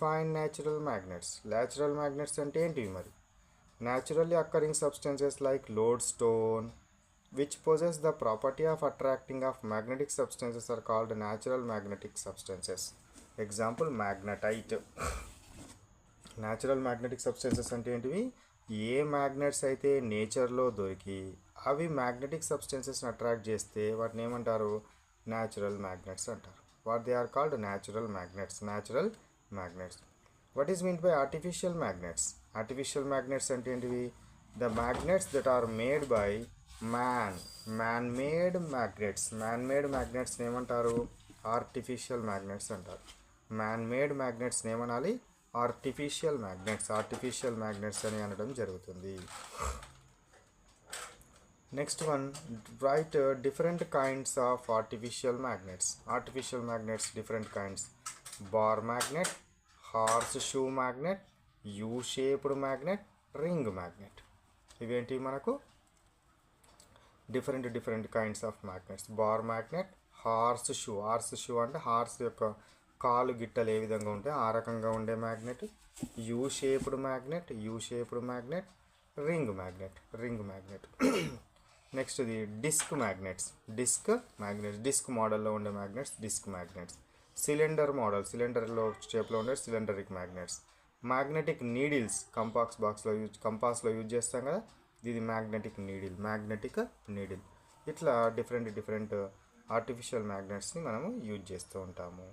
Find natural magnets. Natural magnets అంటే ఏంటివి మరి? Naturally occurring substances like lodestone, which possess the property of attracting of magnetic substances, are called natural magnetic substances. Example, magnetite. Natural magnetic substances అంటే ఏంటివి? ఏ magnets అయితే నేచర్లో దొరికి అవి magnetic సబ్స్టెన్సెస్ని attract చేస్తే వాటిని ఏమంటారు? న్యాచురల్ మ్యాగ్నెట్స్ అంటారు. What they are called? Natural magnets. Natural magnets. What is mean by artificial magnets? Artificial magnets అంటే ఏంటివి? The magnets that are made by man made magnets. Man made మ్యాగ్నెట్స్ని ఏమంటారు? Artificial magnets అంటారు. Man made మ్యాగ్నెట్స్ని ఏమనాలి? Artificial magnets. Artificial magnets అని అనడం జరుగుతుంది. Next one, right different kinds of artificial magnets. Artificial magnets different kinds: bar magnet, horse shoe magnet, U shaped magnet, ring magnet. ఇవేంటి మనకు? Different kinds of magnets. Bar magnet, horse shoe అంటే horse యొక్క కాలు గిట్టలు ఏ విధంగా ఉంటే ఆ రకంగా ఉండే magnet. U shaped magnet, ring magnet. Next ఇది డిస్క్ మ్యాగ్నెట్స్. డిస్క్ మోడల్లో ఉండే మ్యాగ్నెట్స్ డిస్క్ మ్యాగ్నెట్స్. సిలిండర్లో షేప్లో ఉండే సిలిండరిక్ మ్యాగ్నెట్స్. మ్యాగ్నెటిక్ నీడిల్స్, కంపాస్లో యూజ్ చేస్తాం కదా, ఇది మ్యాగ్నెటిక్ నీడిల్. ఇట్లా డిఫరెంట్ ఆర్టిఫిషియల్ మ్యాగ్నెట్స్ని మనము యూజ్ చేస్తూ ఉంటాము.